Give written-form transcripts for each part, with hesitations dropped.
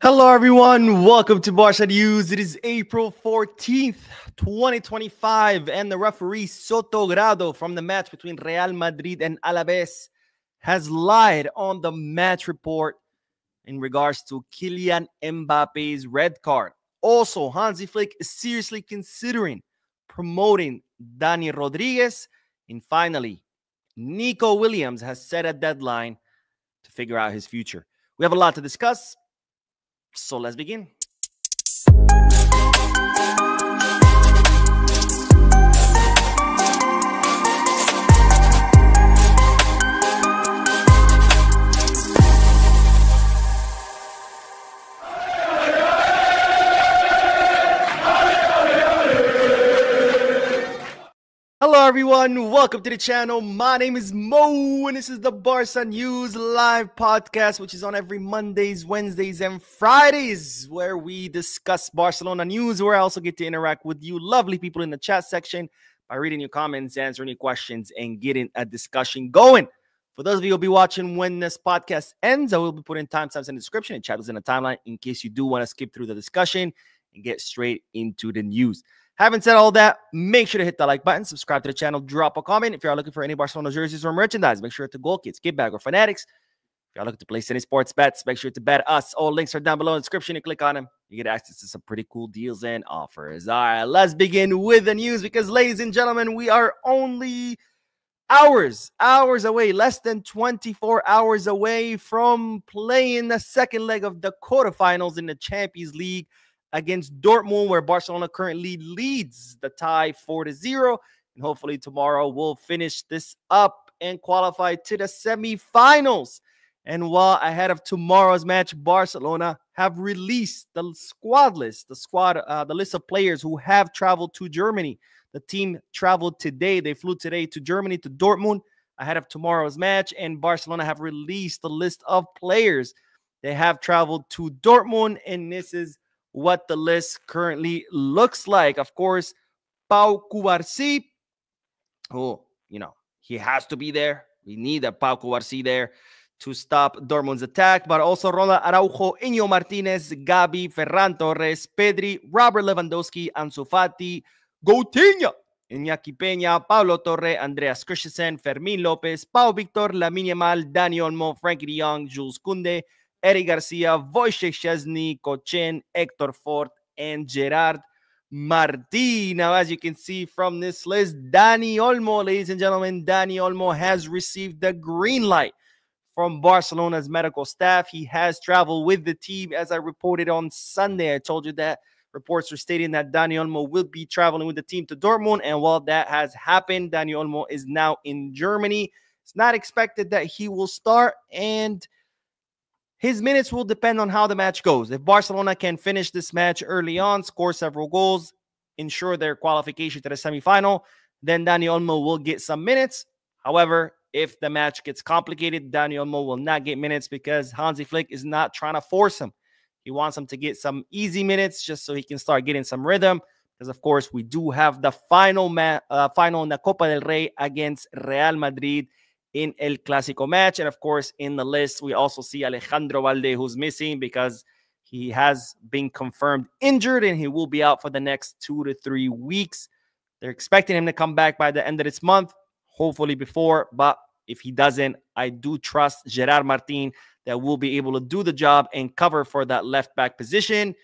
Hello, everyone. Welcome to Barca News. It is April 14th, 2025, and the referee Soto Grado from the match between Real Madrid and Alaves has lied on the match report in regards to Kylian Mbappe's red card. Also, Hansi Flick is seriously considering promoting Dani Rodriguez. And finally, Nico Williams has set a deadline to figure out his future. We have a lot to discuss. So let's begin. Hello, everyone. Welcome to the channel. My name is Mo, and this is the Barca News live podcast, which is on every Mondays, Wednesdays, and Fridays, where we discuss Barcelona news, where I also get to interact with you lovely people in the chat section by reading your comments, answering your questions, and getting a discussion going. For those of you who will be watching when this podcast ends, I will be putting timestamps in the description and chapters in the timeline in case you do want to skip through the discussion and get straight into the news. Having said all that, make sure to hit the like button, subscribe to the channel, drop a comment. If you are looking for any Barcelona jerseys or merchandise, make sure to Goal Kits, Get Bag, or Fanatics. If you are looking to place any sports bets, make sure to bet us. All links are down below in the description. You click on them, you get access to some pretty cool deals and offers. All right, let's begin with the news because, ladies and gentlemen, we are only hours away, less than 24 hours away from playing the second leg of the quarterfinals in the Champions League against Dortmund, where Barcelona currently leads the tie 4-0. And hopefully tomorrow we'll finish this up and qualify to the semifinals. And while ahead of tomorrow's match, Barcelona have released the squad list, the list of players who have traveled to Germany. The team traveled today. They flew today to Germany, to Dortmund, ahead of tomorrow's match. And Barcelona have released the list of players. They have traveled to Dortmund, and this is what the list currently looks like. Of course, Pau Cubarsí, who, he has to be there. We need a Pau Cubarsí there to stop Dortmund's attack, but also Ronald Araujo, Iñigo Martínez, Gavi, Ferran Torres, Pedri, Robert Lewandowski, Ansu Fati, Coutinho, Iñaki Peña, Paulo Torre, Andreas Christensen, Fermín López, Pau Victor, Lamine Yamal, Dani Olmo, Frankie de Jong, Jules Koundé, Eric Garcia, Wojciech Szczesny, Kochen, Hector Fort, and Gerard Martí. Now, as you can see from this list, Dani Olmo, ladies and gentlemen, Dani Olmo has received the green light from Barcelona's medical staff. He has traveled with the team. As I reported on Sunday, I told you that reports were stating that Dani Olmo will be traveling with the team to Dortmund. And while that has happened, Dani Olmo is now in Germany. It's not expected that he will start, and his minutes will depend on how the match goes. If Barcelona can finish this match early on, score several goals, ensure their qualification to the semifinal, then Dani Olmo will get some minutes. However, if the match gets complicated, Dani Olmo will not get minutes because Hansi Flick is not trying to force him. He wants him to get some easy minutes just so he can start getting some rhythm. Because, of course, we do have the final in the Copa del Rey against Real Madrid in El Clasico match. And of course, in the list, we also see Alejandro Balde, who's missing because he has been confirmed injured and he will be out for the next 2 to 3 weeks. They're expecting him to come back by the end of this month, hopefully before. But if he doesn't, I do trust Gerard Martin that will be able to do the job and cover for that left back position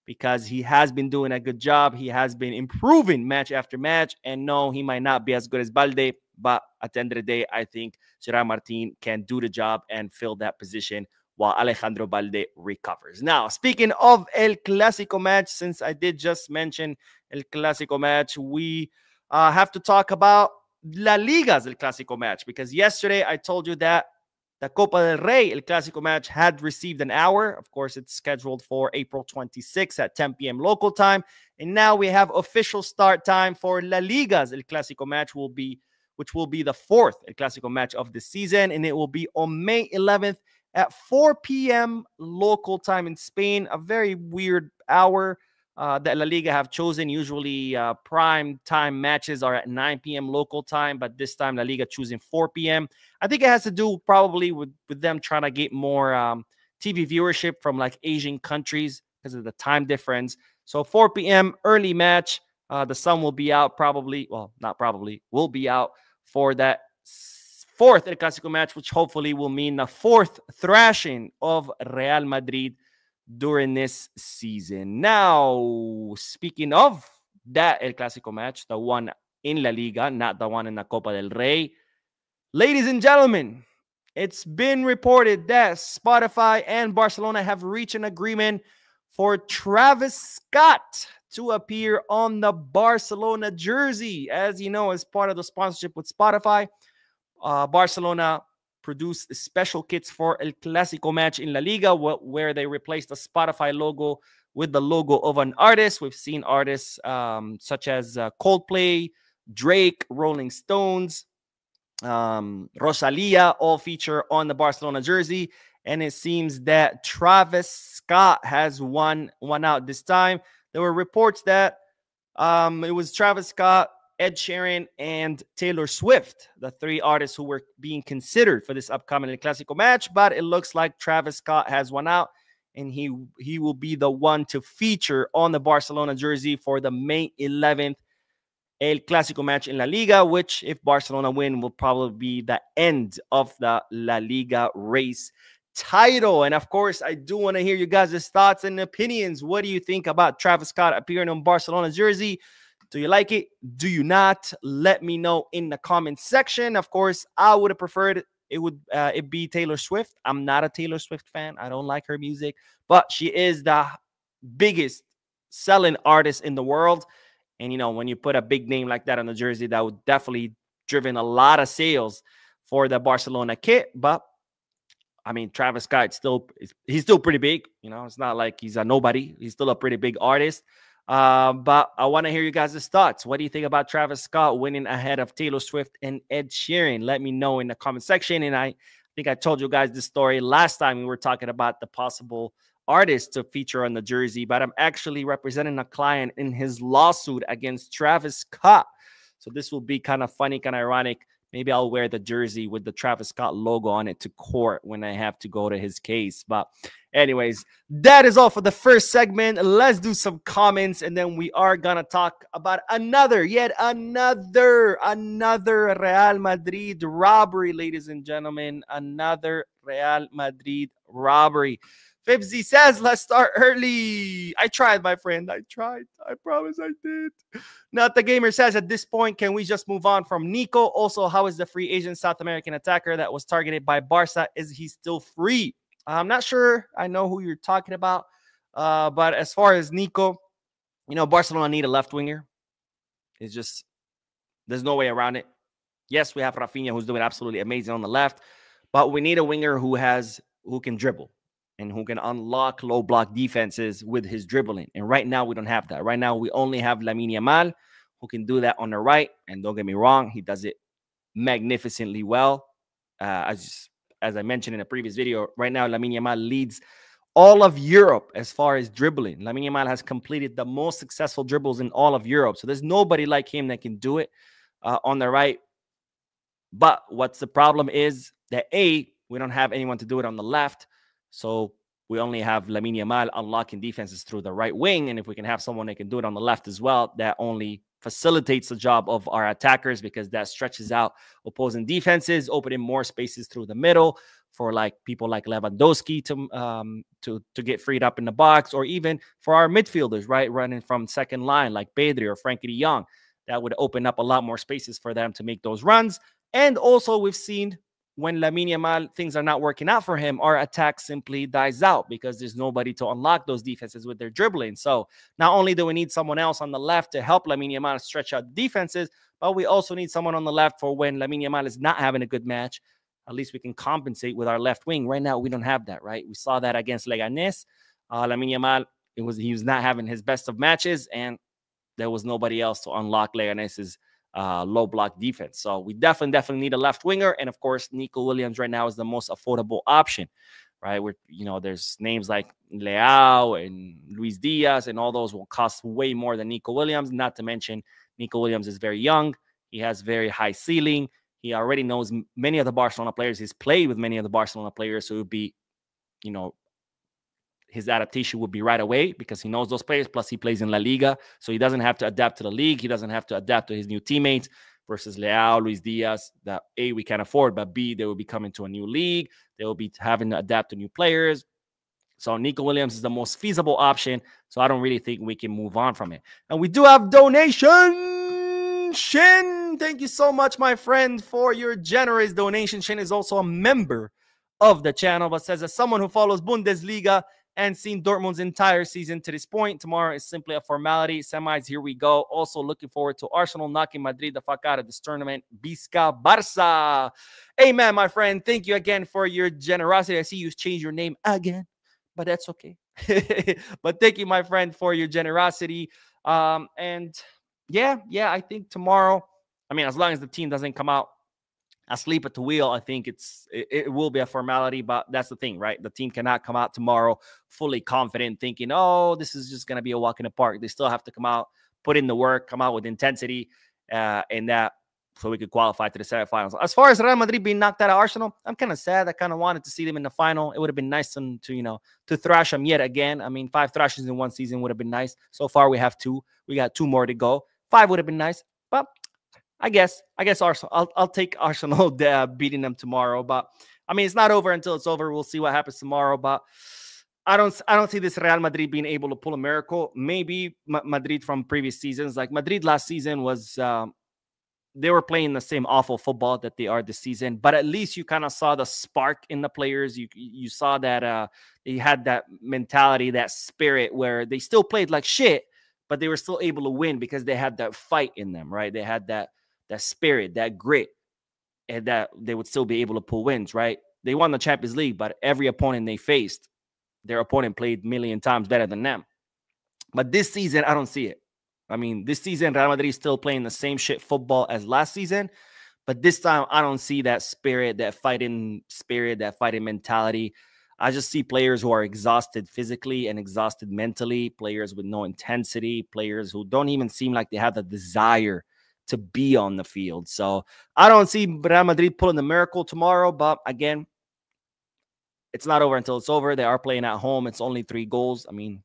because he has been doing a good job. He has been improving match after match. And no, he might not be as good as Balde, but at the end of the day, I think Gerard Martin can do the job and fill that position while Alejandro Balde recovers. Now, speaking of El Clasico match, since I did just mention El Clasico match, we have to talk about La Liga's El Clasico match because yesterday I told you that the Copa del Rey El Clasico match had received an hour. Of course, it's scheduled for April 26th at 10 p.m. local time. And now we have official start time for La Liga's El Clasico match, which will be the fourth El Clasico match of the season. And it will be on May 11th at 4 p.m. local time in Spain. A very weird hour that La Liga have chosen. Usually prime time matches are at 9 p.m. local time, but this time La Liga choosing 4 p.m. I think it has to do probably with them trying to get more TV viewership from like Asian countries because of the time difference. So 4 p.m. early match. The sun will be out probably. Well, not probably. Will be out for that fourth El Clasico match, which hopefully will mean the fourth thrashing of Real Madrid during this season. Now, speaking of that El Clasico match, the one in La Liga, not the one in the Copa del Rey, ladies and gentlemen, it's been reported that Spotify and Barcelona have reached an agreement for Travis Scott to appear on the Barcelona jersey. As you know, as part of the sponsorship with Spotify, Barcelona produced special kits for El Clasico match in La Liga, where they replaced the Spotify logo with the logo of an artist. We've seen artists such as Coldplay, Drake, Rolling Stones, Rosalia all feature on the Barcelona jersey, and it seems that Travis Scott has won out this time. There were reports that it was Travis Scott, Ed Sheeran, and Taylor Swift, the three artists who were being considered for this upcoming El Clasico match, but it looks like Travis Scott has won out, and he will be the one to feature on the Barcelona jersey for the May 11th El Clasico match in La Liga, which, if Barcelona win, will probably be the end of the La Liga race title. And of course, I do want to hear you guys' thoughts and opinions. What do you think about Travis Scott appearing on Barcelona jersey? Do you like it? Do you not? Let me know in the comment section. Of course, I would have preferred it be Taylor Swift. I'm not a Taylor Swift fan. I don't like her music, but she is the biggest selling artist in the world. And, you know, when you put a big name like that on the jersey, that would definitely driven a lot of sales for the Barcelona kit. But, I mean, Travis Scott, he's still pretty big. You know, it's not like he's a nobody. He's still a pretty big artist. But I want to hear you guys' thoughts. What do you think about Travis Scott winning ahead of Taylor Swift and Ed Sheeran? Let me know in the comment section. And I think I told you guys this story last time we were talking about the possible artist to feature on the jersey, but I'm actually representing a client in his lawsuit against Travis Scott. So this will be kind of funny, kind of ironic. Maybe I'll wear the jersey with the Travis Scott logo on it to court when I have to go to his case. But anyways, that is all for the first segment. Let's do some comments, and then we are going to talk about yet another Real Madrid robbery, ladies and gentlemen. Another Real Madrid robbery. Fibsy says, let's start early. I tried, my friend. I tried. I promise I did. Not the Gamer says, at this point, can we just move on from Nico? Also, how is the free agent South American attacker that was targeted by Barca? Is he still free? I'm not sure. I know who you're talking about. But as far as Nico, you know, Barcelona need a left winger. It's just, there's no way around it. Yes, we have Rafinha, who's doing absolutely amazing on the left, but we need a winger who can dribble and who can unlock low block defenses with his dribbling. And right now, we don't have that. Right now, we only have Lamine Yamal, who can do that on the right. And don't get me wrong, he does it magnificently well. As I mentioned in a previous video, right now, Lamine Yamal leads all of Europe as far as dribbling. Lamine Yamal has completed the most successful dribbles in all of Europe. So there's nobody like him that can do it on the right. But what's the problem is that, A, we don't have anyone to do it on the left. So we only have Lamine Yamal unlocking defenses through the right wing. And if we can have someone that can do it on the left as well, that only facilitates the job of our attackers, because that stretches out opposing defenses, opening more spaces through the middle for like people like Lewandowski to get freed up in the box, or even for our midfielders, right, running from second line like Pedri or Frankie de Jong. That would open up a lot more spaces for them to make those runs. And also, we've seen when Lamine Yamal, things are not working out for him, our attack simply dies out because there's nobody to unlock those defenses with their dribbling. So not only do we need someone else on the left to help Lamine Yamal stretch out defenses, but we also need someone on the left for when Lamine Yamal is not having a good match. At least we can compensate with our left wing. Right now, we don't have that, right? We saw that against Leganés. Lamine Yamal, he was not having his best of matches, and there was nobody else to unlock Leganés's low block defense. So we definitely need a left winger. And of course, Nico Williams right now is the most affordable option, right? There's names like Leao and Luis Diaz, and all those will cost way more than Nico Williams. Not to mention, Nico Williams is very young. He has very high ceiling. He already knows many of the Barcelona players. He's played with many of the Barcelona players. So it would be, his adaptation would be right away because he knows those players. Plus, he plays in La Liga, so he doesn't have to adapt to the league. He doesn't have to adapt to his new teammates versus Leao, Luis Diaz, that A, we can't afford, but B, they will be coming to a new league. They will be having to adapt to new players. So Nico Williams is the most feasible option. So I don't really think we can move on from it. And we do have donation. Shin, thank you so much, my friend, for your generous donation. Shin is also a member of the channel, but says, as someone who follows Bundesliga and seen Dortmund's entire season to this point, tomorrow is simply a formality. Semis, here we go. Also looking forward to Arsenal knocking Madrid the fuck out of this tournament. Visca Barca. Amen, my friend. Thank you again for your generosity. I see you change your name again, but that's okay. But thank you, my friend, for your generosity. And yeah, I think tomorrow, I mean, as long as the team doesn't come out asleep at the wheel, I think it will be a formality. But that's the thing, right? The team cannot come out tomorrow fully confident, thinking, oh, this is just going to be a walk in the park. They still have to come out, put in the work, come out with intensity, and that so we could qualify to the semifinals. As far as Real Madrid being knocked out of Arsenal, I'm kind of sad. I kind of wanted to see them in the final. It would have been nice to thrash them yet again. I mean, 5 thrashes in one season would have been nice. So far, we have 2. We got 2 more to go. 5 would have been nice, but I guess Arsenal. I'll take Arsenal beating them tomorrow. But I mean, it's not over until it's over. We'll see what happens tomorrow. But I don't see this Real Madrid being able to pull a miracle. Maybe Madrid from previous seasons, like Madrid last season was. They were playing the same awful football that they are this season, but at least you kind of saw the spark in the players. You saw that they had that mentality, that spirit where they still played like shit, but they were still able to win because they had that fight in them, right? They had that spirit, that grit, and that they would still be able to pull wins, right? They won the Champions League, but every opponent they faced, their opponent played a million times better than them. But this season, I don't see it. I mean, this season, Real Madrid is still playing the same shit football as last season. But this time, I don't see that spirit, that fighting mentality. I just see players who are exhausted physically and exhausted mentally, players with no intensity, players who don't even seem like they have the desire to be on the field. So I don't see Real Madrid pulling the miracle tomorrow. But again, it's not over until it's over. They are playing at home. It's only 3 goals. I mean,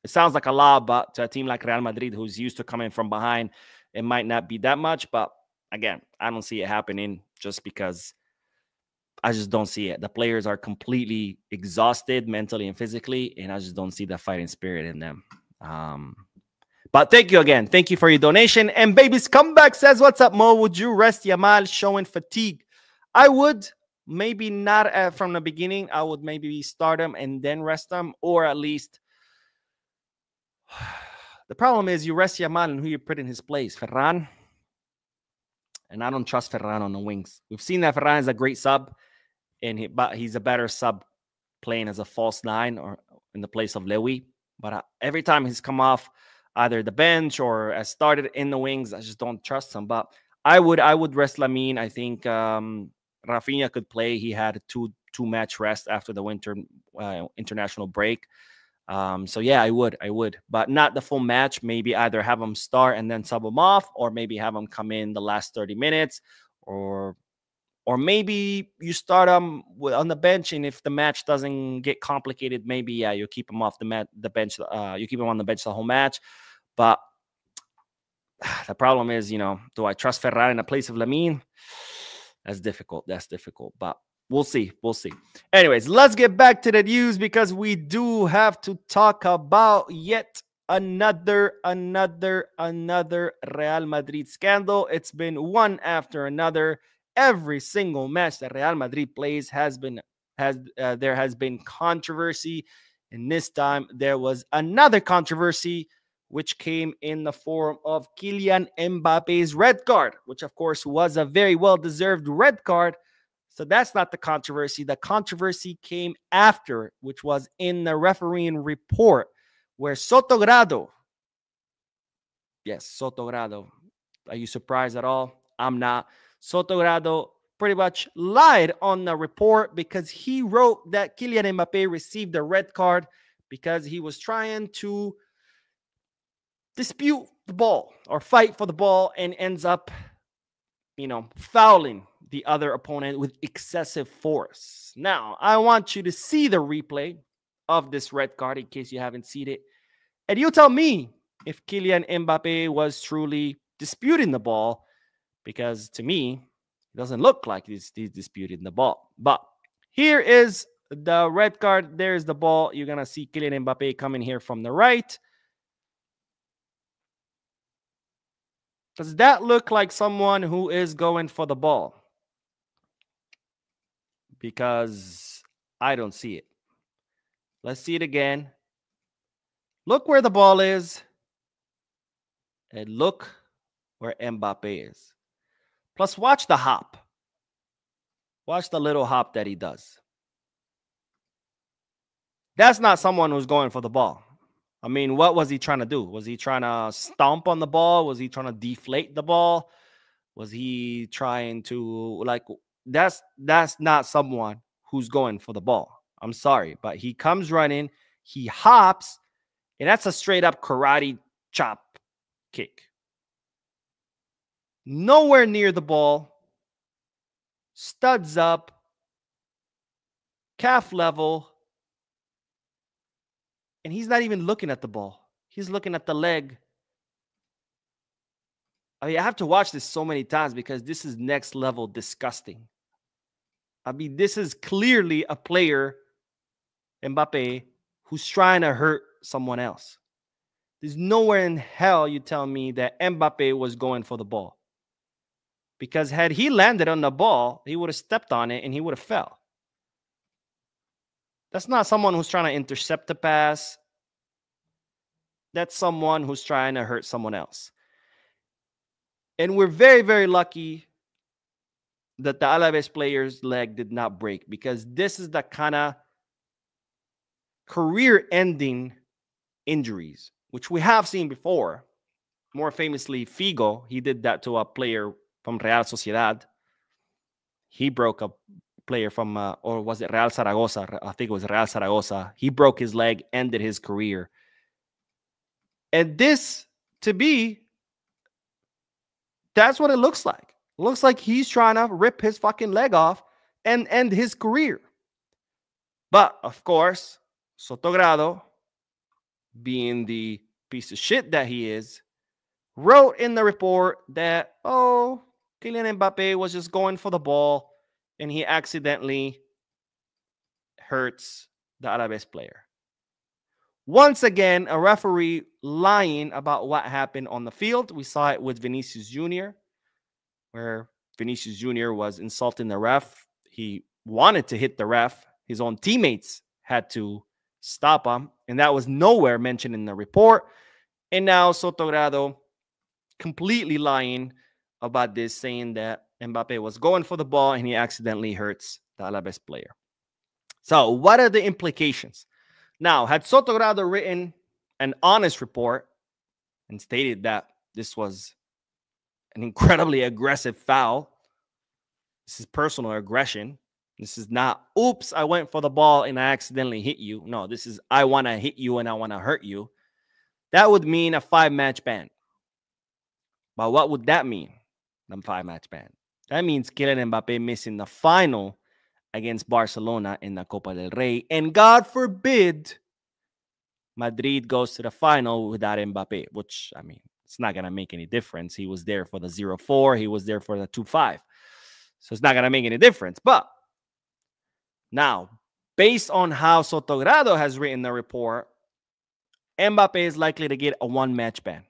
it sounds like a lot, but to a team like Real Madrid, who's used to coming from behind, it might not be that much. But again, I don't see it happening just because I just don't see it. The players are completely exhausted mentally and physically, and I just don't see the fighting spirit in them. But thank you again. Thank you for your donation. And Baby's Comeback says, what's up, Mo? Would you rest Yamal showing fatigue? I would. Maybe not from the beginning. I would maybe start him and then rest him, or at least... The problem is you rest Yamal and who you put in his place, Ferran. And I don't trust Ferran on the wings. We've seen that Ferran is a great sub, but he's a better sub playing as a false 9 or in the place of Lewy. But every time he's come off either the bench or has started in the wings, I just don't trust him. But I would rest Lamine. I think Rafinha could play. He had a two-match rest after the winter international break. So yeah, I would, but not the full match. Maybe either have him start and then sub him off, or maybe have him come in the last 30 minutes, or maybe you start him on the bench, and if the match doesn't get complicated, maybe you keep him off the bench. You keep him on the bench the whole match. But the problem is, do I trust Ferran in the place of Lamine? That's difficult. But we'll see. Anyways, let's get back to the news because we do have to talk about yet another Real Madrid scandal. It's been one after another. Every single match that Real Madrid plays there has been controversy, and this time there was another controversy, which came in the form of Kylian Mbappe's red card, which of course was a very well-deserved red card. So that's not the controversy. The controversy came after, which was in the refereeing report, where Sotogrado. Yes, Sotogrado. Are you surprised at all? I'm not. Sotogrado pretty much lied on the report because he wrote that Kylian Mbappe received a red card because he was trying to dispute the ball or fight for the ball and ends up, fouling the other opponent with excessive force. Now, I want you to see the replay of this red card in case you haven't seen it. And you tell me if Kylian Mbappe was truly disputing the ball, because to me, it doesn't look like he's disputing the ball. But here is the red card. There's the ball. You're going to see Kylian Mbappe coming here from the right. Does that look like someone who is going for the ball? Because I don't see it. Let's see it again. Look where the ball is. And look where Mbappe is. Plus, watch the hop. Watch the little hop that he does. That's not someone who's going for the ball. I mean, what was he trying to do? Was he trying to stomp on the ball? Was he trying to deflate the ball? Was he trying to, like, that's not someone who's going for the ball. I'm sorry, but he comes running, he hops, and that's a straight up karate chop kick. Nowhere near the ball. Studs up. Calf level. And he's not even looking at the ball. He's looking at the leg. I mean, I have to watch this so many times because this is next level disgusting. I mean, this is clearly a player, Mbappe, who's trying to hurt someone else. There's nowhere in hell you tell me that Mbappe was going for the ball. Because had he landed on the ball, he would have stepped on it and he would have fell. That's not someone who's trying to intercept the pass. That's someone who's trying to hurt someone else. And we're very, very lucky that the Alaves player's leg did not break, because this is the kind of career-ending injuries, which we have seen before. More famously, Figo, he did that to a player from Real Sociedad. He broke a player from, or was it Real Zaragoza? I think it was Real Zaragoza. He broke his leg, ended his career. And this, to be, that's what it looks like. It looks like he's trying to rip his fucking leg off and end his career. But, of course, Sotogrado, being the piece of shit that he is, wrote in the report that, oh, Kylian Mbappe was just going for the ball and he accidentally hurts the Alaves player. Once again, a referee lying about what happened on the field. We saw it with Vinicius Jr., where Vinicius Jr. was insulting the ref. He wanted to hit the ref. His own teammates had to stop him, and that was nowhere mentioned in the report. And now Sotogrado completely lying about this, saying that Mbappe was going for the ball and he accidentally hurts the Alaves player. So what are the implications? Now, had Sotogrado written an honest report and stated that this was an incredibly aggressive foul, this is personal aggression. This is not, oops, I went for the ball and I accidentally hit you. No, this is, I want to hit you and I want to hurt you. That would mean a 5-match ban. But what would that mean? The 5-match ban. That means Kylian Mbappe missing the final against Barcelona in the Copa del Rey. And God forbid Madrid goes to the final without Mbappe, which, I mean, it's not going to make any difference. He was there for the 0-4. He was there for the 2-5. So it's not going to make any difference. But now, based on how Sotogrado has written the report, Mbappe is likely to get a 1-match ban.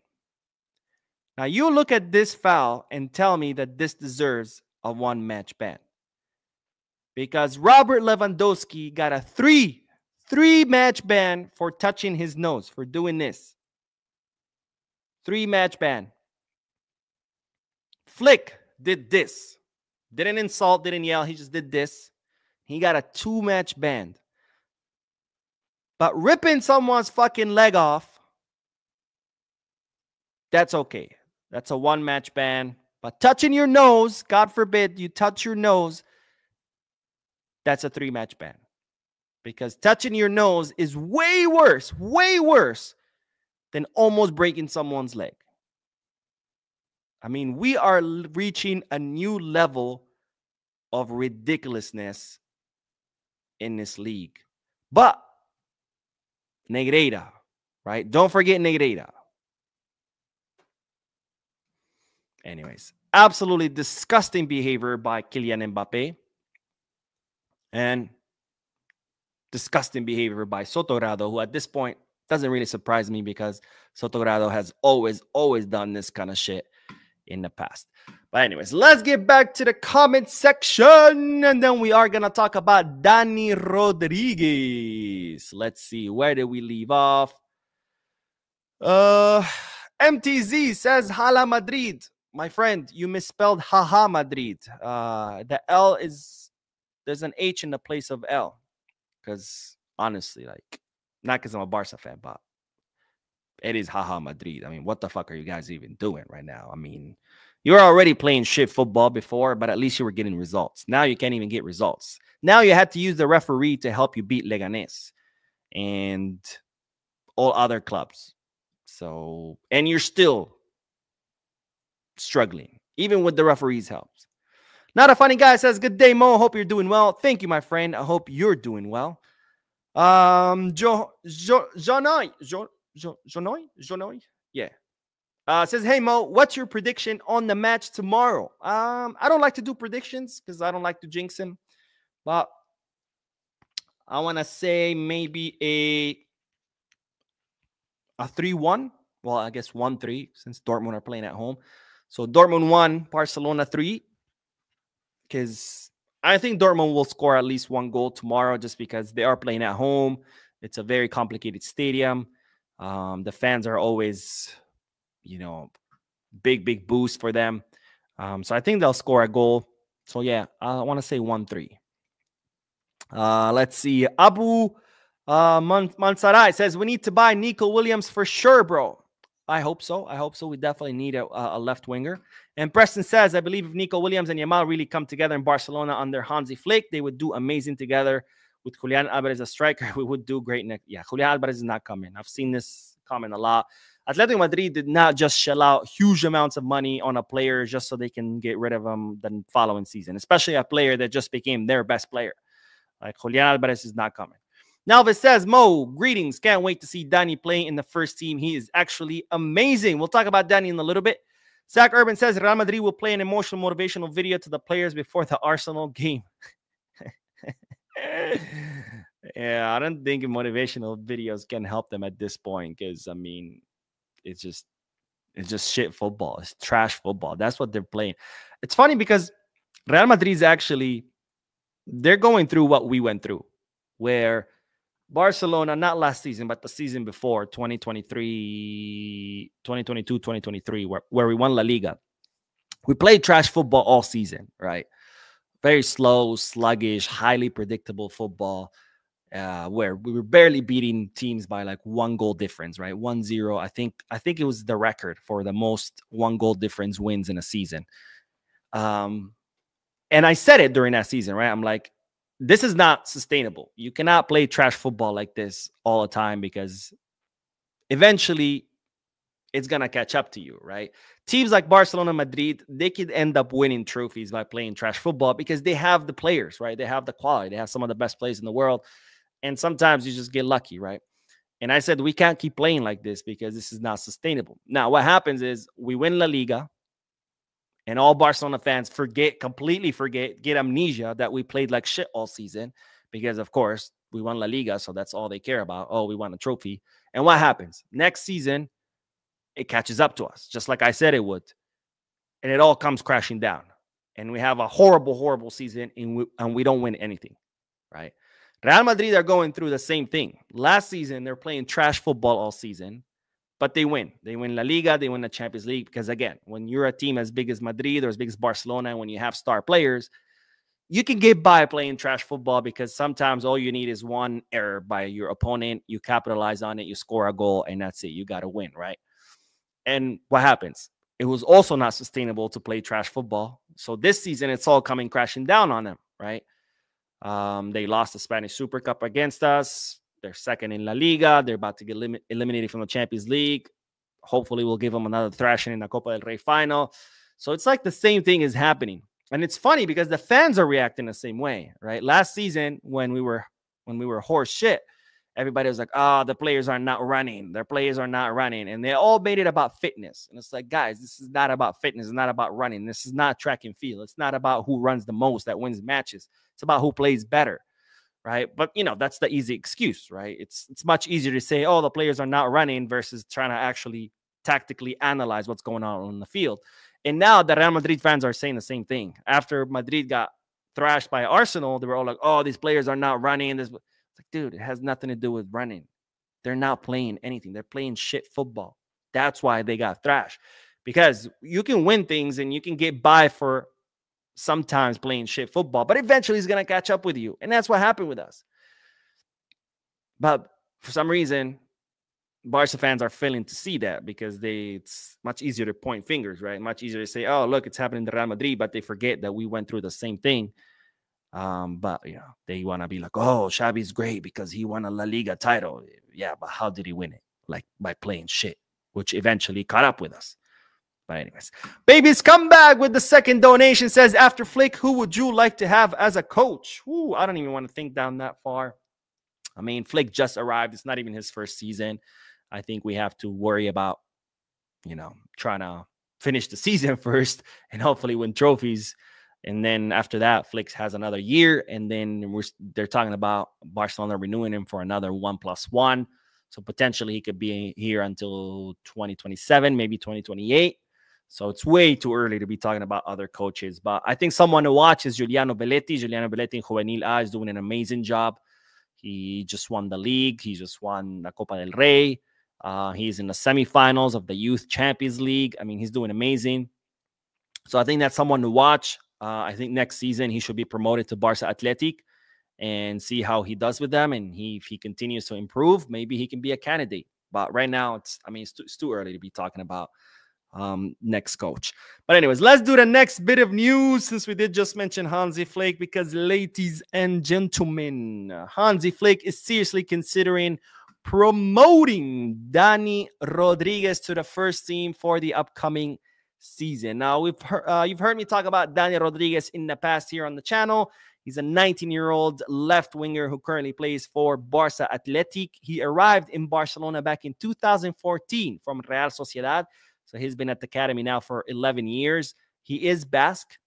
Now, you look at this foul and tell me that this deserves a 1-match ban. Because Robert Lewandowski got a 3-match ban for touching his nose, for doing this. 3-match ban. Flick did this. Didn't insult, didn't yell. He just did this. He got a 2-match ban. But ripping someone's fucking leg off, that's okay. That's a 1-match ban. But touching your nose, God forbid you touch your nose, that's a 3-match ban. Because touching your nose is way worse than almost breaking someone's leg. I mean, we are reaching a new level of ridiculousness in this league. But Negreira, right? Don't forget Negreira. Anyways, absolutely disgusting behavior by Kylian Mbappe. And disgusting behavior by Sotorado, who at this point doesn't really surprise me because Sotorado has always done this kind of shit in the past. But anyways, let's get back to the comment section, and then we are gonna talk about Dani Rodriguez. Let's see, where did we leave off? MTZ says Hala Madrid. My friend, you misspelled Haha Madrid. The L is, there's an H in the place of L. Because honestly, like, not because I'm a Barca fan, but it is Haha Madrid. I mean, what the fuck are you guys even doing right now? I mean, you were already playing shit football before, but at least you were getting results. Now you can't even get results. Now you had to use the referee to help you beat Leganés and all other clubs. So, and you're still struggling, even with the referee's help. Not a funny guy says, good day, Mo. Hope you're doing well. Thank you, my friend. I hope you're doing well. Jonoy. Yeah. Says, hey, Mo, what's your prediction on the match tomorrow? I don't like to do predictions because I don't like to jinx him. But I want to say maybe a 3-1. Well, I guess 1-3 since Dortmund are playing at home. So Dortmund 1, Barcelona 3. Because I think Dortmund will score at least one goal tomorrow just because they are playing at home. It's a very complicated stadium. The fans are always, big boost for them. So I think they'll score a goal. So, yeah, I want to say 1-3. Let's see. Abu Mansarai says, we need to buy Nico Williams for sure, bro. I hope so. We definitely need a left winger. And Preston says, I believe if Nico Williams and Yamal really come together in Barcelona under Hansi Flick, they would do amazing together. With Julian Alvarez as a striker, we would do great. Yeah, Julian Alvarez is not coming. I've seen this comment a lot. Atletico Madrid did not just shell out huge amounts of money on a player just so they can get rid of him the following season, especially a player that just became their best player. Like Julian Alvarez is not coming. Now, if it says, Mo, greetings. Can't wait to see Dani playing in the first team. He is actually amazing. We'll talk about Dani in a little bit. Zach Urban says Real Madrid will play an emotional motivational video to the players before the Arsenal game. Yeah, I don't think motivational videos can help them at this point because, I mean, it's just shit football. It's trash football. That's what they're playing. It's funny because Real Madrid is actually, they're going through what we went through, where Barcelona, not last season, but the season before, 2022, 2023, where we won La Liga. We played trash football all season, right? Very slow, sluggish, highly predictable football, where we were barely beating teams by like 1 goal difference, right? 1-0. I think it was the record for the most 1 goal difference wins in a season. And I said it during that season, right? I'm like, this is not sustainable. You cannot play trash football like this all the time because eventually it's going to catch up to you, right? Teams like Barcelona, Madrid, they could end up winning trophies by playing trash football because they have the players, right? They have the quality. They have some of the best players in the world. And sometimes you just get lucky, right? And I said, we can't keep playing like this because this is not sustainable. Now, what happens is we win La Liga. And all Barcelona fans completely forget, get amnesia that we played like shit all season because, of course, we won La Liga, so that's all they care about. Oh, we won a trophy. And what happens? Next season, it catches up to us, just like I said it would. And it all comes crashing down. And we have a horrible season, and we don't win anything, right? Real Madrid are going through the same thing. Last season, they're playing trash football all season. But they win. They win La Liga. They win the Champions League. Because, again, when you're a team as big as Madrid or as big as Barcelona, and when you have star players, you can get by playing trash football because sometimes all you need is one error by your opponent. You capitalize on it. You score a goal, and that's it. You got to win, right? And what happens? It was also not sustainable to play trash football. So this season, it's all coming crashing down on them, right? They lost the Spanish Super Cup against us. They're second in La Liga. They're about to get eliminated from the Champions League. Hopefully, we'll give them another thrashing in the Copa del Rey final. So it's like the same thing is happening. And it's funny because the fans are reacting the same way, right? Last season, when we were horse shit, everybody was like, oh, the players are not running. Their players are not running. And they all made it about fitness. And it's like, guys, this is not about fitness. It's not about running. This is not track and field. It's not about who runs the most that wins matches. It's about who plays better, right? But, that's the easy excuse, right? It's much easier to say, oh, the players are not running versus trying to actually tactically analyze what's going on the field. And now the Real Madrid fans are saying the same thing. After Madrid got thrashed by Arsenal, they were all like, oh, these players are not running. It's like, dude, it has nothing to do with running. They're not playing anything. They're playing shit football. That's why they got thrashed. Because you can win things and you can get by for sometimes playing shit football, but eventually he's going to catch up with you. And that's what happened with us. But for some reason, Barca fans are failing to see that because it's much easier to point fingers, right? Much easier to say, oh, look, it's happening to Real Madrid, but they forget that we went through the same thing. But they want to be like, oh, Xavi's great because he won a La Liga title. Yeah, but how did he win it? Like by playing shit, which eventually caught up with us. But anyways, Baby's come back with the second donation. Says, after Flick, who would you like to have as a coach? Ooh, I don't even want to think down that far. I mean, Flick just arrived. It's not even his first season. I think we have to worry about, trying to finish the season first and hopefully win trophies. And then after that, Flick has another year. And then they're talking about Barcelona renewing him for another 1+1. So potentially he could be here until 2027, maybe 2028. So it's way too early to be talking about other coaches. But I think someone to watch is Giuliano Belletti. Giuliano Belletti in Juvenil A is doing an amazing job. He just won the league. He just won the Copa del Rey. He's in the semifinals of the Youth Champions League. I mean, he's doing amazing. So I think that's someone to watch. I think next season he should be promoted to Barca Athletic and see how he does with them. And if he continues to improve, maybe he can be a candidate. But right now, it's too early to be talking about next coach. But anyways, let's do the next bit of news since we did just mention Hansi Flick, because ladies and gentlemen, Hansi Flick is seriously considering promoting Dani Rodriguez to the first team for the upcoming season. Now, you've heard me talk about Dani Rodriguez in the past here on the channel. He's a 19-year-old left winger who currently plays for Barca Athletic. He arrived in Barcelona back in 2014 from Real Sociedad. So he's been at the academy now for 11 years. He is Basque.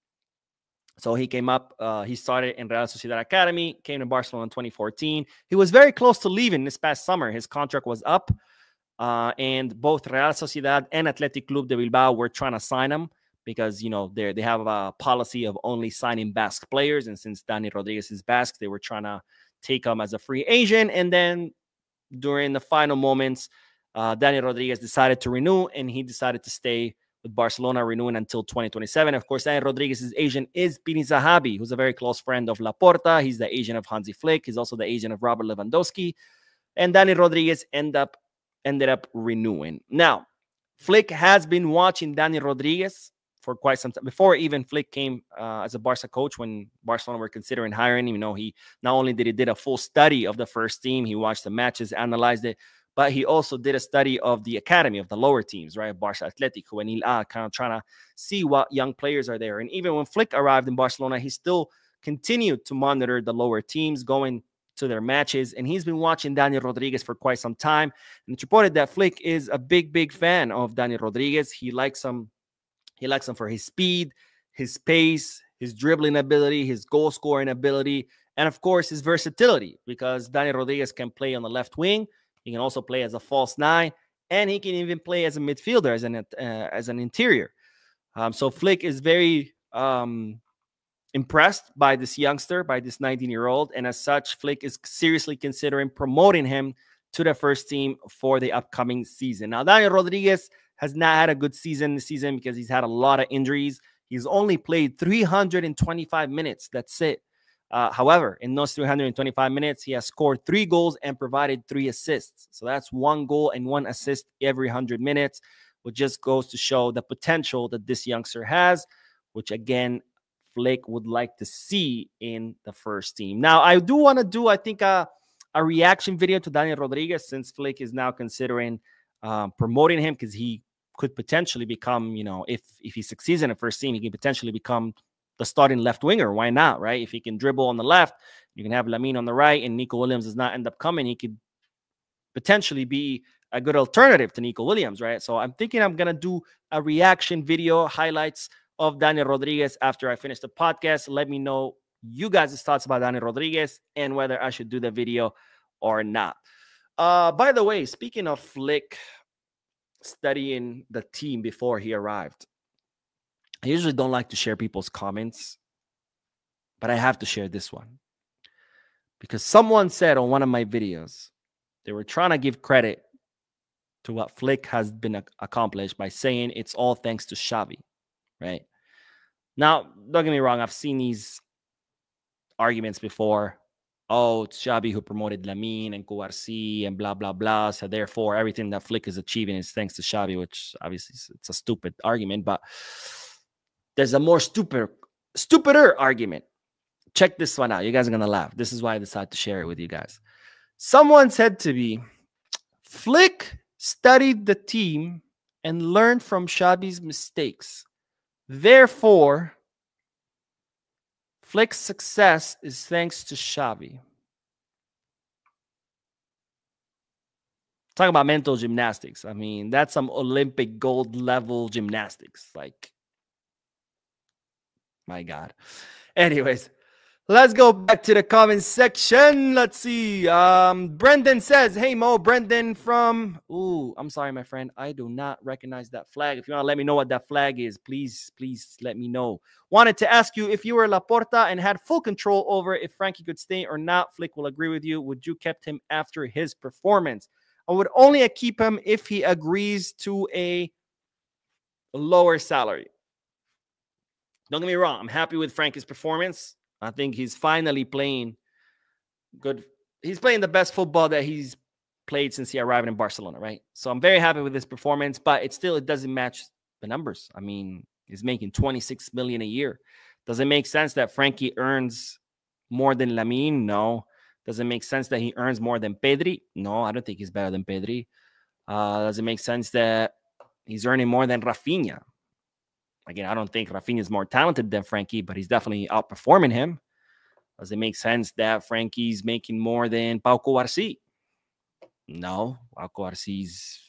So he came up, he started in Real Sociedad Academy, came to Barcelona in 2014. He was very close to leaving this past summer. His contract was up, and both Real Sociedad and Athletic Club de Bilbao were trying to sign him because, they have a policy of only signing Basque players. And since Dani Rodriguez is Basque, they were trying to take him as a free agent. And then during the final moments, Dani Rodriguez decided to renew, and he decided to stay with Barcelona, renewing until 2027. Of course, Dani Rodriguez's agent is Pini Zahavi, who's a very close friend of Laporta. He's the agent of Hansi Flick. He's also the agent of Robert Lewandowski. And Dani Rodriguez ended up renewing. Now, Flick has been watching Dani Rodriguez for quite some time. Before even Flick came as a Barca coach, when Barcelona were considering hiring him, he not only did a full study of the first team, he watched the matches, analyzed it, but he also did a study of the academy, of the lower teams, right? Barca Athletic, Juvenil A, kind of trying to see what young players are there. And even when Flick arrived in Barcelona, he still continued to monitor the lower teams, going to their matches. And he's been watching Dani Rodriguez for quite some time. And it's reported that Flick is a big fan of Dani Rodriguez. He likes him for his speed, his pace, his dribbling ability, his goal scoring ability, and of course, his versatility, because Dani Rodriguez can play on the left wing. He can also play as a false nine, and he can even play as a midfielder, as an interior. So Flick is very impressed by this youngster, by this 19-year-old, and as such, Flick is seriously considering promoting him to the first team for the upcoming season. Now, Dani Rodriguez has not had a good season this season because he's had a lot of injuries. He's only played 325 minutes. That's it. However, in those 325 minutes, he has scored 3 goals and provided 3 assists. So that's 1 goal and 1 assist every 100 minutes, which just goes to show the potential that this youngster has, which again, Flick would like to see in the first team. Now, I do want to do, I think, a reaction video to Dani Rodriguez, since Flick is now considering promoting him, because he could potentially become, if he succeeds in the first team, he can potentially become the starting left winger. Why not, right? If he can dribble on the left, you can have Lamine on the right, and Nico Williams does not end up coming, he could potentially be a good alternative to Nico Williams, right? So I'm thinking I'm going to do a reaction video, highlights of Dani Rodriguez after I finish the podcast. Let me know you guys' thoughts about Dani Rodriguez and whether I should do the video or not. By the way, speaking of Flick studying the team before he arrived, I usually don't like to share people's comments, but I have to share this one. Because someone said on one of my videos, they were trying to give credit to what Flick has been accomplished by saying it's all thanks to Xavi, right? Now, don't get me wrong. I've seen these arguments before. Oh, it's Xavi who promoted Lamine and Kouarsi and blah, blah, blah. So therefore, everything that Flick is achieving is thanks to Xavi, which obviously it's a stupid argument. But there's a more stupider argument. Check this one out. You guys are going to laugh. This is why I decided to share it with you guys. Someone said to me, Flick studied the team and learned from Xavi's mistakes. Therefore, Flick's success is thanks to Xavi. Talk about mental gymnastics. I mean, that's some Olympic gold level gymnastics. Like, my God. Anyways, let's go back to the comment section. Let's see. Brendan says, hey, Mo, Brendan from... Ooh, I'm sorry, my friend. I do not recognize that flag. If you want to let me know what that flag is, please let me know. Wanted to ask you, if you were Laporta and had full control over if Frankie could stay or not, Flick will agree with you. Would you kept him after his performance? I would only keep him if he agrees to a lower salary. Don't get me wrong. I'm happy with Frankie's performance. I think he's finally playing good. He's playing the best football that he's played since he arrived in Barcelona, right? So I'm very happy with his performance, but it doesn't match the numbers. I mean, he's making 26 million a year. Does it make sense that Frankie earns more than Lamine? No. Does it make sense that he earns more than Pedri? No, I don't think he's better than Pedri. Does it make sense that he's earning more than Rafinha? Again, I don't think Rafinha is more talented than Frankie, but he's definitely outperforming him. Does it make sense that Frankie's making more than Pau Kouarsi? No, Pau Kouarsi's,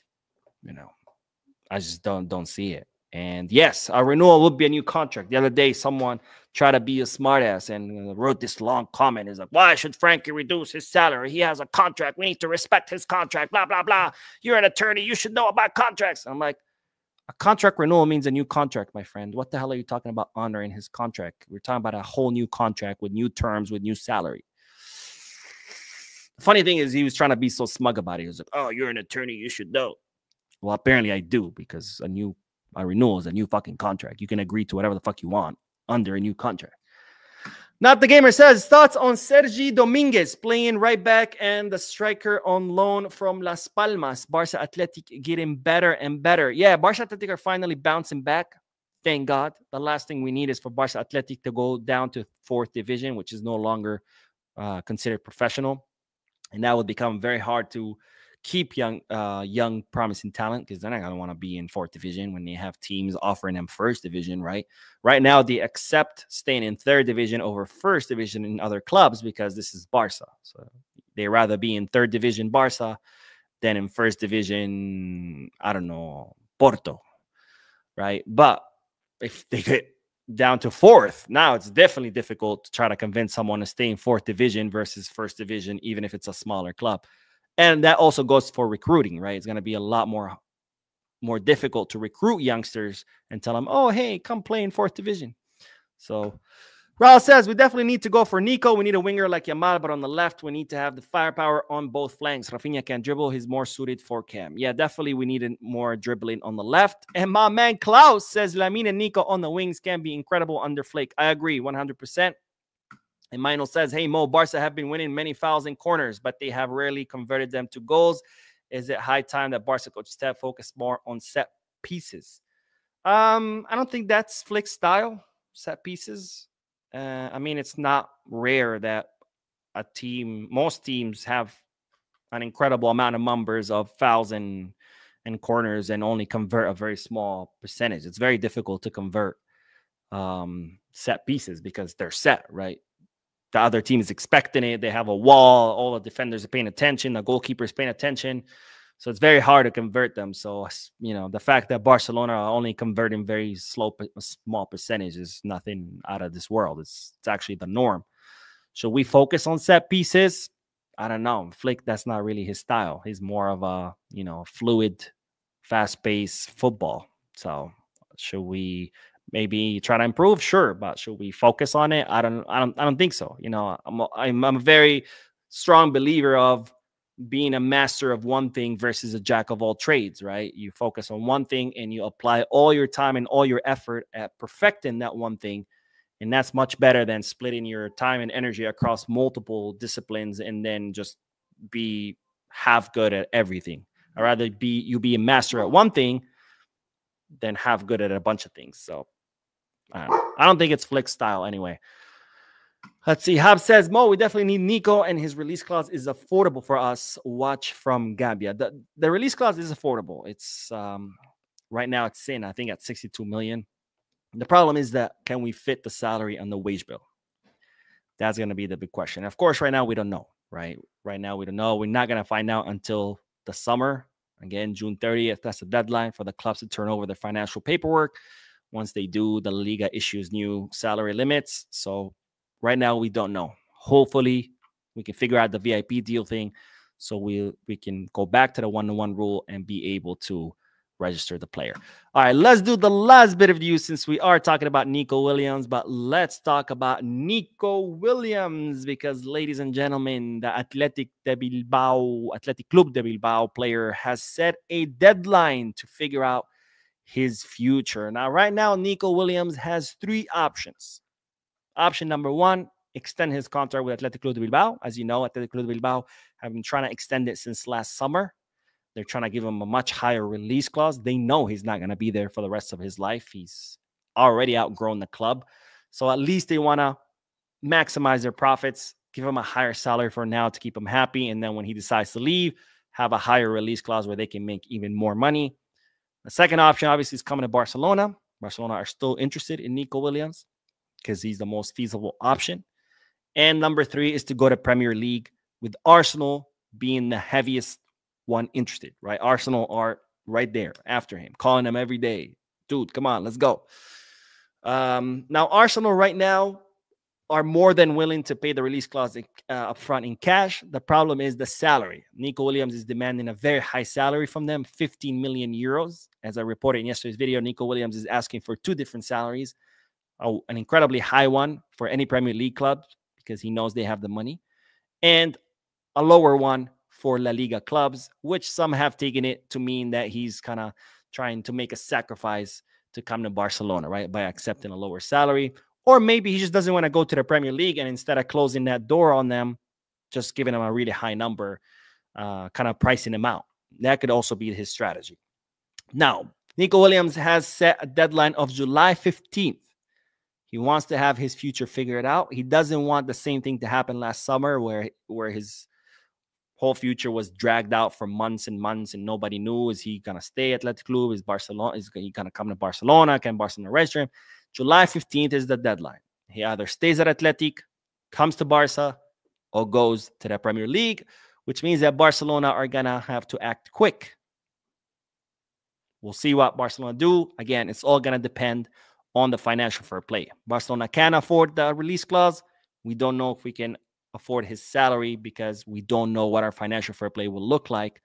I just don't see it. And yes, a renewal would be a new contract. The other day, someone tried to be a smartass and wrote this long comment. It's like, why should Frankie reduce his salary? He has a contract. We need to respect his contract, blah, blah, blah. You're an attorney. You should know about contracts. I'm like, a contract renewal means a new contract, my friend. What the hell are you talking about honoring his contract? We're talking about a whole new contract with new terms, with new salary. The funny thing is he was trying to be so smug about it. He was like, oh, you're an attorney. You should know. Well, apparently I do, because a renewal is a new fucking contract. You can agree to whatever the fuck you want under a new contract. Not the Gamer says, thoughts on Sergi Dominguez playing right back and the striker on loan from Las Palmas. Barca Athletic getting better and better. Yeah, Barca Athletic are finally bouncing back. Thank God. The last thing we need is for Barca Athletic to go down to 4th division, which is no longer considered professional. And that would become very hard to keep young promising talent, because they're not going to want to be in 4th division when they have teams offering them 1st division, right? Right now, they accept staying in 3rd division over 1st division in other clubs because this is Barca. So they rather be in 3rd division Barca than in 1st division, I don't know, Porto, right? But if they get down to 4th, now it's definitely difficult to try to convince someone to stay in 4th division versus 1st division, even if it's a smaller club. And that also goes for recruiting, right? It's going to be a lot more difficult to recruit youngsters and tell them, oh, hey, come play in 4th division. So Raul says, we definitely need to go for Nico. We need a winger like Yamal, but on the left, we need to have the firepower on both flanks. Rafinha can dribble. He's more suited for Cam. Yeah, definitely we needed more dribbling on the left. And my man Klaus says, Lamine and Nico on the wings can be incredible under Flick. I agree, 100%. And Mino says, hey, Mo, Barca have been winning many fouls and corners, but they have rarely converted them to goals. Is it high time that Barca coach Steph focus more on set pieces? I don't think that's Flick's style, set pieces. I mean, it's not rare that most teams have an incredible amount of numbers of fouls and corners and only convert a very small percentage. It's very difficult to convert set pieces because they're set, right? the other team is expecting it. They have a wall. All the defenders are paying attention. The goalkeeper is paying attention. So it's very hard to convert them. So, the fact that Barcelona are only converting very small percentage is nothing out of this world. It's actually the norm. Should we focus on set pieces? I don't know. Flick, that's not really his style. He's more of a, fluid, fast-paced football. So should we maybe try to improve? Sure, but should we focus on it? I don't think so. I'm a very strong believer of being a master of one thing versus a jack of all trades, right? You focus on one thing and you apply all your time and all your effort at perfecting that one thing. And that's much better than splitting your time and energy across multiple disciplines and then just be half good at everything. I'd rather you be a master at one thing than half good at a bunch of things. So I don't think it's Flick's style anyway. Let's see. Hab says, Mo, we definitely need Nico, and his release clause is affordable for us. Watch from Gambia. The release clause is affordable. It's right now it's in, I think, at 62 million. The problem is that can we fit the salary on the wage bill? That's going to be the big question. Of course, right now we don't know, right? Right now we don't know. We're not going to find out until the summer. Again, June 30th, that's the deadline for the clubs to turn over their financial paperwork. Once they do, the Liga issues new salary limits. So right now we don't know. Hopefully we can figure out the VIP deal thing so we can go back to the one-to-one rule and be able to register the player. All right, let's do the last bit of news since we are talking about Nico Williams, but let's talk about Nico Williams because, ladies and gentlemen, the Athletic Club de Bilbao player has set a deadline to figure out his future. Now, right now, Nico Williams has three options. Option number one, extend his contract with Athletic Club de Bilbao. As you know, Athletic Club de Bilbao have been trying to extend it since last summer. They're trying to give him a much higher release clause. They know he's not going to be there for the rest of his life. He's already outgrown the club. So at least they want to maximize their profits, give him a higher salary for now to keep him happy. And then when he decides to leave, have a higher release clause where they can make even more money. The second option, obviously, is coming to Barcelona. Barcelona are still interested in Nico Williams because he's the most feasible option. And number three is to go to Premier League, with Arsenal being the heaviest one interested, right? Arsenal are right there after him, calling him every day. Dude, come on, let's go. Now, Arsenal right now are more than willing to pay the release clause up front in cash. The problem is the salary. Nico Williams is demanding a very high salary from them, 15 million euros. As I reported in yesterday's video, Nico Williams is asking for two different salaries, an incredibly high one for any Premier League club because he knows they have the money, and a lower one for La Liga clubs, which some have taken it to mean that he's kind of trying to make a sacrifice to come to Barcelona, right, by accepting a lower salary. Or maybe he just doesn't want to go to the Premier League, and instead of closing that door on them, just giving them a really high number, kind of pricing them out. That could also be his strategy. Now, Nico Williams has set a deadline of July 15th. He wants to have his future figured out. He doesn't want the same thing to happen last summer where his whole future was dragged out for months and months and nobody knew, is he going to stay at Athletic Club? Is he going to come to Barcelona? Can Barcelona register him? July 15th is the deadline. He either stays at Athletic, comes to Barca, or goes to the Premier League, which means that Barcelona are going to have to act quick. We'll see what Barcelona do. Again, it's all going to depend on the financial fair play. Barcelona can afford the release clause. We don't know if we can afford his salary because we don't know what our financial fair play will look like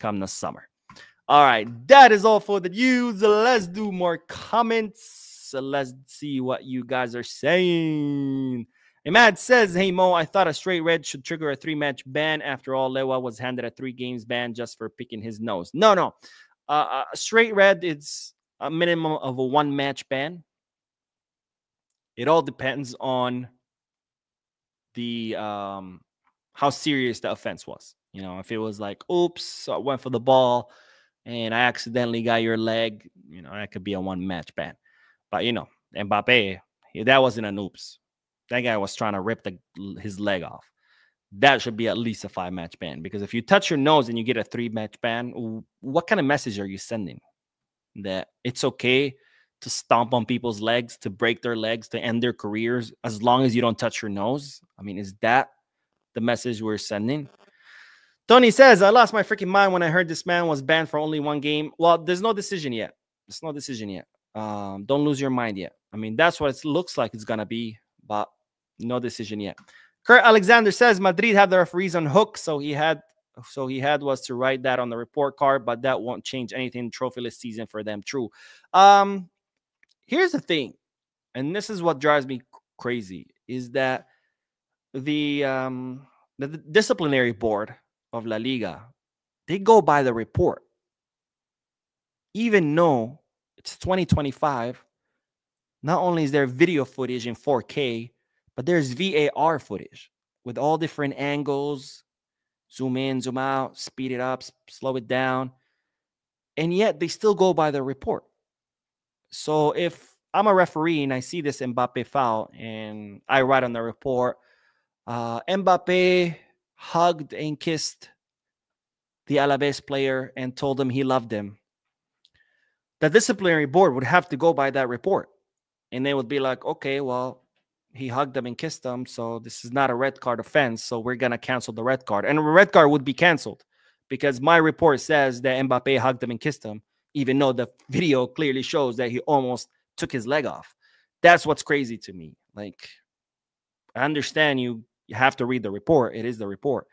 come the summer. All right, that is all for the news. Let's do more comments. Let's see what you guys are saying. Imad says, hey Mo, I thought a straight red should trigger a 3-match ban. After all, Lewa was handed a 3 games ban just for picking his nose. No. A straight red is a minimum of a 1-match ban. It all depends on the how serious the offense was. If it was like, oops, I went for the ball and I accidentally got your leg, that could be a 1-match ban. But Mbappe, that wasn't an oops. That guy was trying to rip his leg off. That should be at least a 5-match ban, because if you touch your nose and you get a 3-match ban, what kind of message are you sending? That it's okay to stomp on people's legs, to break their legs, to end their careers, as long as you don't touch your nose? I mean, is that the message we're sending? Tony says, I lost my freaking mind when I heard this man was banned for only one game. Well, there's no decision yet. There's no decision yet. Don't lose your mind yet. I mean, that's what it looks like it's going to be, but no decision yet. Kurt Alexander says Madrid had the referees on hook, so he had was to write that on the report card, but that won't change anything. Trophyless season for them. True. Here's the thing, and this is what drives me crazy, is that the disciplinary board of La Liga, they go by the report. Even though it's 2025, not only is there video footage in 4K, but there's VAR footage with all different angles, zoom in, zoom out, speed it up, slow it down. And yet they still go by the report. So if I'm a referee and I see this Mbappe foul and I write on the report, Mbappe hugged and kissed the Alaves player and told him he loved him, the disciplinary board would have to go by that report. And they would be like, okay, well, he hugged him and kissed him, so this is not a red card offense, so we're going to cancel the red card. And a red card would be canceled because my report says that Mbappe hugged him and kissed him, even though the video clearly shows that he almost took his leg off. That's what's crazy to me. Like, I understand you have to read the report. It is the report.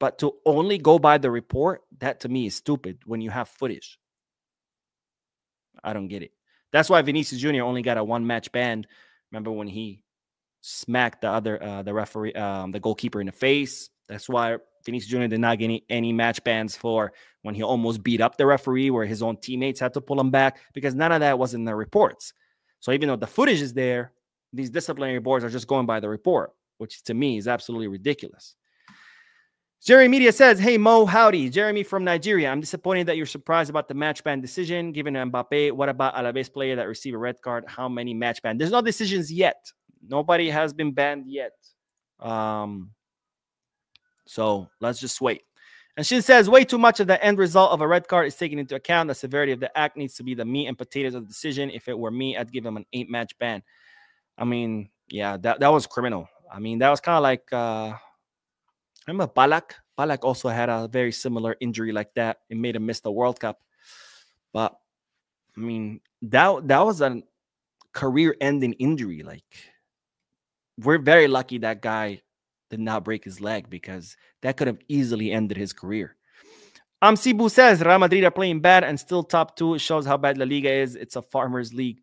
But to only go by the report, that to me is stupid when you have footage. I don't get it. That's why Vinicius Jr. only got a one-match ban. Remember when he smacked the referee, the goalkeeper in the face? That's why Vinicius Jr. did not get any match bans for when he almost beat up the referee, where his own teammates had to pull him back, because none of that was in the reports. So even though the footage is there, these disciplinary boards are just going by the report, which to me is absolutely ridiculous. Jerry Media says, hey, Mo, howdy. Jeremy from Nigeria. I'm disappointed that you're surprised about the match ban decision given to Mbappe. What about Alaves player that received a red card? How many match ban? There's no decisions yet. Nobody has been banned yet. So let's just wait. And she says, way too much of the end result of a red card is taken into account. The severity of the act needs to be the meat and potatoes of the decision. If it were me, I'd give him an 8-match ban. I mean, yeah, that was criminal. I mean, that was kind of like... remember Balak? Balak also had a very similar injury like that. It made him miss the World Cup. But, I mean, that was a career-ending injury. Like, we're very lucky that guy did not break his leg, because that could have easily ended his career. Sibu says, Real Madrid are playing bad and still top 2. It shows how bad La Liga is. It's a farmer's league.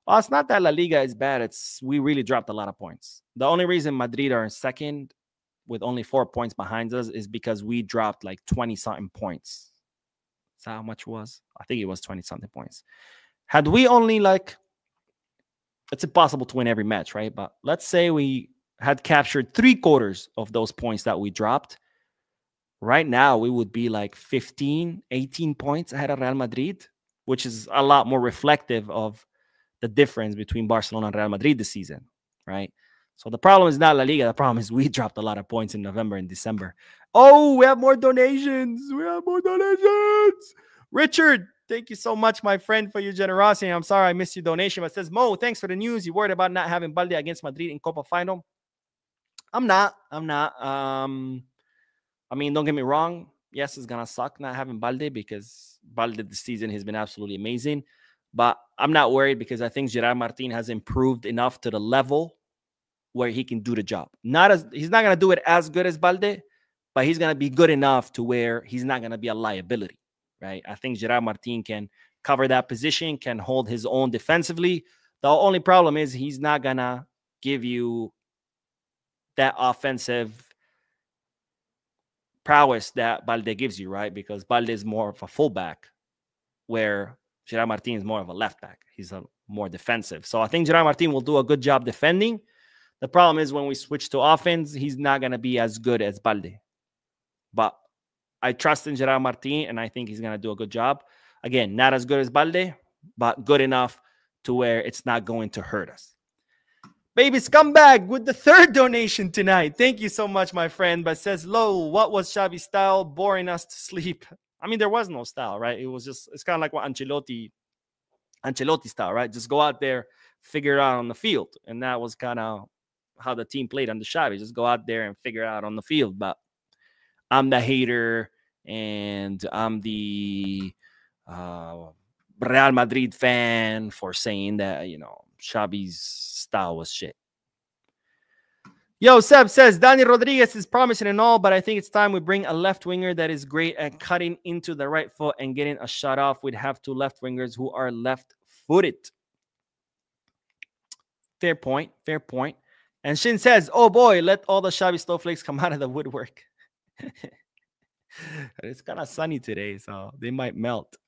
Well, it's not that La Liga is bad. It's we really dropped a lot of points. The only reason Madrid are in second with only 4 points behind us is because we dropped like 20-something points. Is that how much it was? I think it was 20-something points. Had we only it's impossible to win every match, right? But let's say we had captured 3/4 of those points that we dropped. Right now, we would be like 15, 18 points ahead of Real Madrid, which is a lot more reflective of the difference between Barcelona and Real Madrid this season, right? So the problem is not La Liga. The problem is we dropped a lot of points in November and December. Oh, we have more donations. Richard, thank you so much, my friend, for your generosity. I'm sorry I missed your donation. But it says, Mo, thanks for the news. You worried about not having Balde against Madrid in Copa Final? I'm not. I mean, don't get me wrong. Yes, it's going to suck not having Balde, because Balde this season has been absolutely amazing. But I'm not worried, because I think Gerard Martin has improved enough to the level where he can do the job. He's not going to do it as good as Balde, but he's going to be good enough to where he's not going to be a liability, right? I think Gerard Martin can cover that position, can hold his own defensively. The only problem is he's not going to give you that offensive prowess that Balde gives you, right? Because Balde is more of a fullback, where Gerard Martin is more of a left back. He's more defensive. So I think Gerard Martin will do a good job defending. The problem is when we switch to offense, he's not going to be as good as Balde. But I trust in Gerard Martin, and I think he's going to do a good job. Again, not as good as Balde, but good enough to where it's not going to hurt us. Baby Scumbag with the 3rd donation tonight. Thank you so much, my friend. But says, Lo, what was Xavi's style? Boring us to sleep. I mean, there was no style, right? It's kind of like what Ancelotti Ancelotti style, right? Just go out there, figure it out on the field. And that was kind of how the team played on the Xavi. Just go out there and figure it out on the field. But I'm the hater, and I'm the Real Madrid fan for saying that, Xavi's style was shit. Yo, Seb says, Dani Rodriguez is promising and all, but I think it's time we bring a left winger that is great at cutting into the right foot and getting a shot off. We'd have 2 left wingers who are left-footed. Fair point. Fair point. And Shin says, oh boy, let all the Xavi snowflakes come out of the woodwork. It's kind of sunny today, so they might melt.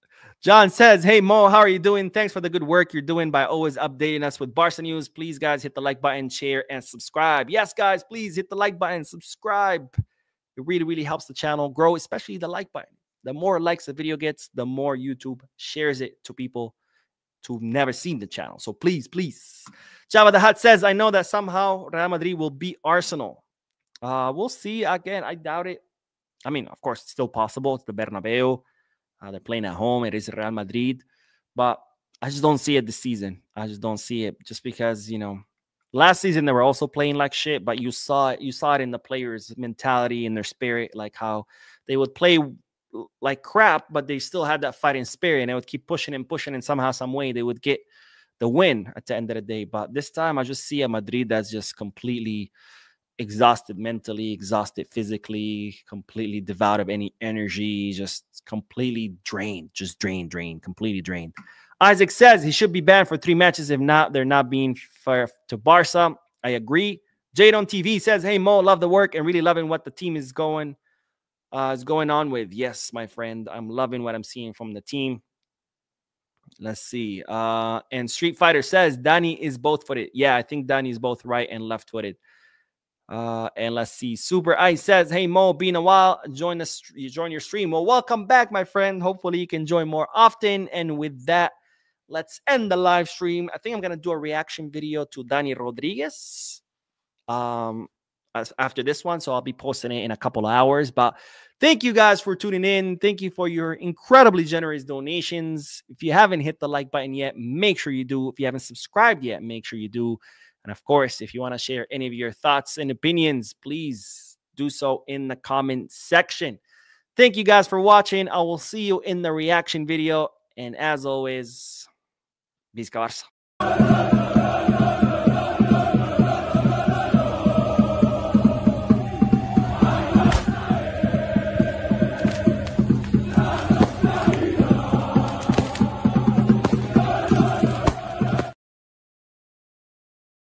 John says, hey, Mo, how are you doing? Thanks for the good work you're doing by always updating us with Barca news. Please, guys, hit the like button, share, and subscribe. Yes, guys, please hit the like button, subscribe. It really, really helps the channel grow, especially the like button. The more likes the video gets, the more YouTube shares it to people who've never seen the channel. So please, please. Java the Hut says, I know that somehow Real Madrid will beat Arsenal. We'll see. Again, I doubt it. I mean, of course, it's still possible. It's the Bernabeu. They're playing at home. It is Real Madrid. But I just don't see it this season. I just don't see it. Just because, last season they were also playing like shit, but you saw it in the players' mentality and their spirit, like how they would play like crap, but they still had that fighting spirit, and they would keep pushing and pushing, and somehow, some way, they would get the win at the end of the day. But this time, I just see a Madrid that's just completely exhausted mentally, exhausted physically, completely devoid of any energy, just completely drained, completely drained. Isaac says he should be banned for 3 matches. If not, they're not being fair to Barca. I agree. Jade on TV says, hey, Mo, love the work and really loving what the team is going on with. Yes, my friend, I'm loving what I'm seeing from the team. Let's see. And Street Fighter says Dani is both-footed. Yeah, I think Dani is both right and left-footed. And let's see. Super Ice says, hey, Mo, been a while. Join your stream. Well, welcome back, my friend. Hopefully you can join more often. And with that, let's end the live stream. I think I'm going to do a reaction video to Dani Rodriguez after this one. So I'll be posting it in a couple of hours. But thank you guys for tuning in. Thank you for your incredibly generous donations. If you haven't hit the like button yet, make sure you do. If you haven't subscribed yet, make sure you do. And of course, if you want to share any of your thoughts and opinions, please do so in the comment section. Thank you guys for watching. I will see you in the reaction video. And as always, Visca Barça.